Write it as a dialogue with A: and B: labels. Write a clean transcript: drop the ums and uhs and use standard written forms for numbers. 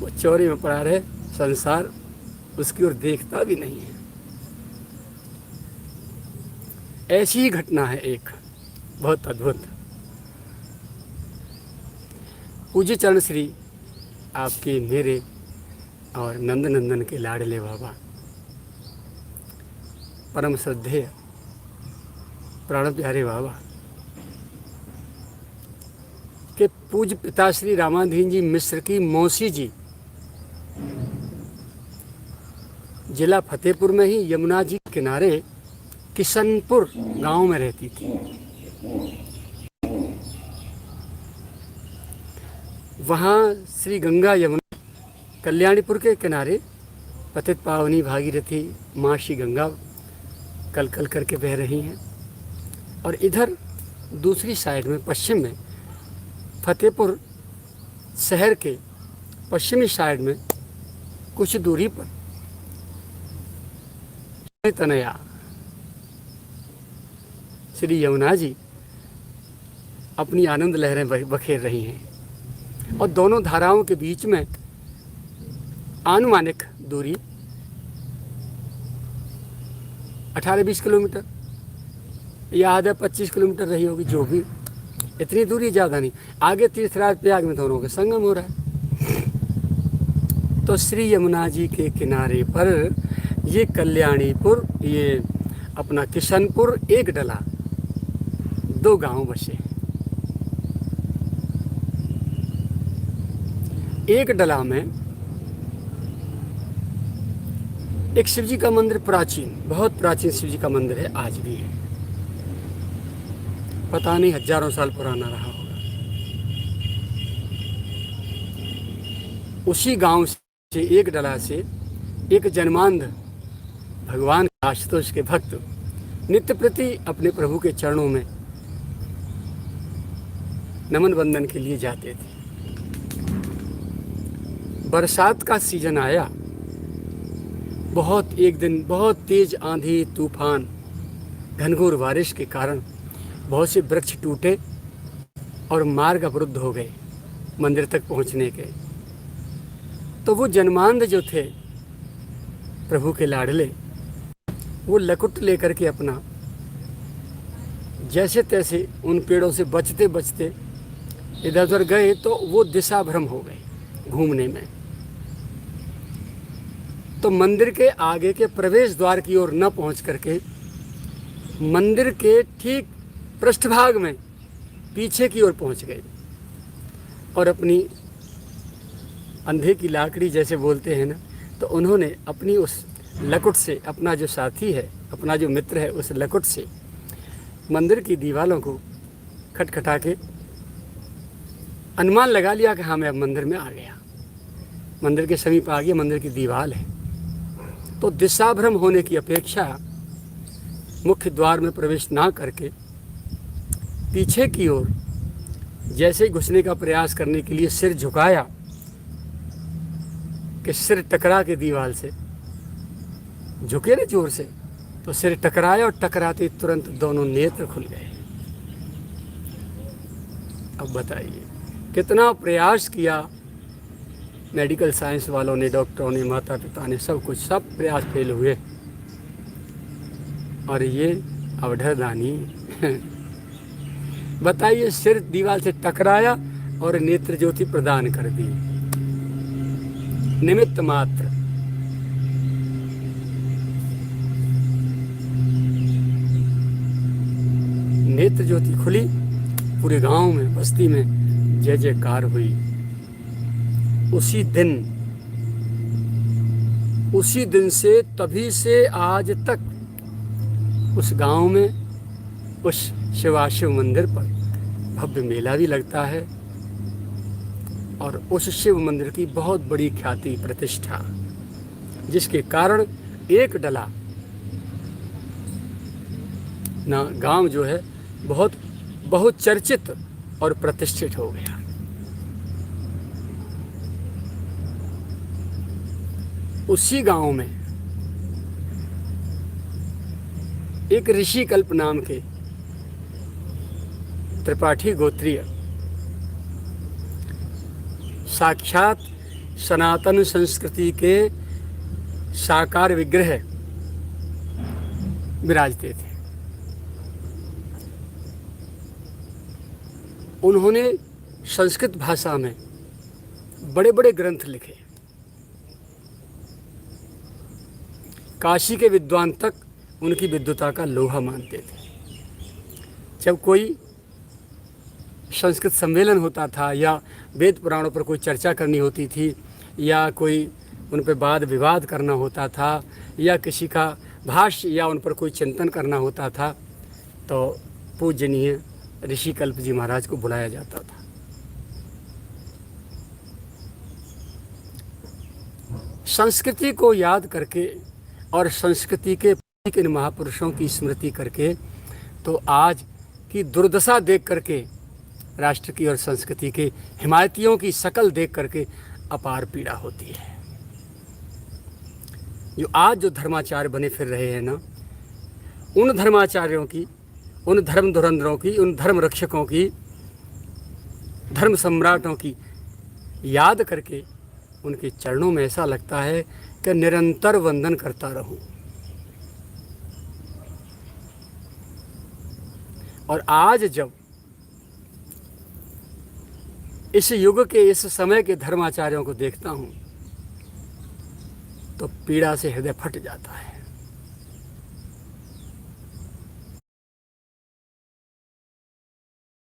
A: वो चौरी में पड़ा रहे, संसार उसकी ओर देखता भी नहीं है। ऐसी ही घटना है एक बहुत अद्भुत। पूज्य चरण श्री आपके मेरे और नंदनंदन के लाडले बाबा परम श्रद्धेय प्राण प्यारे बाबा के पूज्य पिता श्री रामाधीन जी मिश्र की मौसी जी जिला फतेहपुर में ही यमुना जी के किनारे किशनपुर गांव में रहती थी। वहाँ श्री गंगा यमुना कल्याणीपुर के किनारे पतित पावनी भागीरथी माँ श्री गंगा कल कल करके बह रही हैं। और इधर दूसरी साइड में पश्चिम में फतेहपुर शहर के पश्चिमी साइड में कुछ दूरी पर तनया श्री यमुना जी अपनी आनंद लहरें बखेर रही हैं। और दोनों धाराओं के बीच में आनुमानिक दूरी 18-20 किलोमीटर या आधा 25 किलोमीटर रही होगी, जो भी, इतनी दूरी ज़्यादा नहीं। आगे तीर्थराज प्रयाग में दोनों का संगम हो रहा है। तो श्री यमुना जी के किनारे पर ये कल्याणीपुर, ये अपना किशनपुर, एक डला, 2 गांव बसे। एक डला में एक शिव जी का मंदिर, प्राचीन, बहुत प्राचीन शिव जी का मंदिर है, आज भी है। पता नहीं हजारों साल पुराना रहा होगा। उसी गांव से, एक डला से, एक जन्मांध भगवान आशुतोष के भक्त नित्य प्रति अपने प्रभु के चरणों में नमन वंदन के लिए जाते थे। बरसात का सीजन आया, एक दिन बहुत तेज आंधी तूफान घनघोर बारिश के कारण बहुत से वृक्ष टूटे और मार्ग अवरुद्ध हो गए मंदिर तक पहुंचने के। तो वो जन्मांध जो थे प्रभु के लाडले, वो लकुट लेकर के अपना जैसे तैसे उन पेड़ों से बचते बचते इधर उधर गए, तो वो दिशा भ्रम हो गए घूमने में। तो मंदिर के आगे के प्रवेश द्वार की ओर न पहुंच करके मंदिर के ठीक पृष्ठभाग में पीछे की ओर पहुंच गए और अपनी अंधे की लाकड़ी जैसे बोलते हैं ना, तो उन्होंने अपनी उस लकुट से, अपना जो साथी है, अपना जो मित्र है, उस लकुट से मंदिर की दीवारों को खटखटा के अनुमान लगा लिया कि हाँ, मैं अब मंदिर में आ गया, मंदिर के समीप आ गया, मंदिर की दीवार है। तो दिशाभ्रम होने की अपेक्षा मुख्य द्वार में प्रवेश ना करके पीछे की ओर जैसे घुसने का प्रयास करने के लिए सिर झुकाया कि सिर टकरा के दीवार से, झुके ना जोर से, तो सिर टकराया और टकराते तुरंत दोनों नेत्र खुल गए। अब बताइए, कितना प्रयास किया मेडिकल साइंस वालों ने, डॉक्टरों ने, माता पिता ने, सब कुछ, सब प्रयास फेल हुए। और ये अवढरदानी बताइए, सिर दीवार से टकराया और नेत्र ज्योति प्रदान कर दी, निमित्त मात्र। नेत्र ज्योति खुली, पूरे गांव में, बस्ती में जय जयकार हुई। उसी दिन से, तभी से आज तक उस गांव में, उस शिवाशिव मंदिर पर भव्य मेला भी लगता है और उस शिव मंदिर की बहुत बड़ी ख्याति प्रतिष्ठा, जिसके कारण एक डला ना गांव जो है बहुत चर्चित और प्रतिष्ठित हो गया। उसी गांव में एक ऋषि कल्प नाम के त्रिपाठी गोत्रीय साक्षात सनातन संस्कृति के साकार विग्रह विराजते थे। उन्होंने संस्कृत भाषा में बड़े बड़े ग्रंथ लिखे। काशी के विद्वान तक उनकी विद्वता का लोहा मानते थे। जब कोई संस्कृत सम्मेलन होता था या वेद पुराणों पर कोई चर्चा करनी होती थी या कोई उन पर वाद विवाद करना होता था या किसी का भाष्य या उन पर कोई चिंतन करना होता था, तो पूजनीय ऋषि कल्प जी महाराज को बुलाया जाता था। संस्कृति को याद करके और संस्कृति के इन महापुरुषों की स्मृति करके तो आज की दुर्दशा देख करके, राष्ट्र की और संस्कृति के हिमायतियों की शकल देख करके अपार पीड़ा होती है। जो आज जो धर्माचार्य बने फिर रहे हैं ना, उन धर्माचार्यों की, उन धर्म धुरंधरों की, उन धर्म रक्षकों की, धर्म सम्राटों की याद करके उनके चरणों में ऐसा लगता है कि निरंतर वंदन करता रहूं। और आज जब इस युग के, इस समय के धर्माचार्यों को देखता हूं तो पीड़ा से हृदय फट जाता है।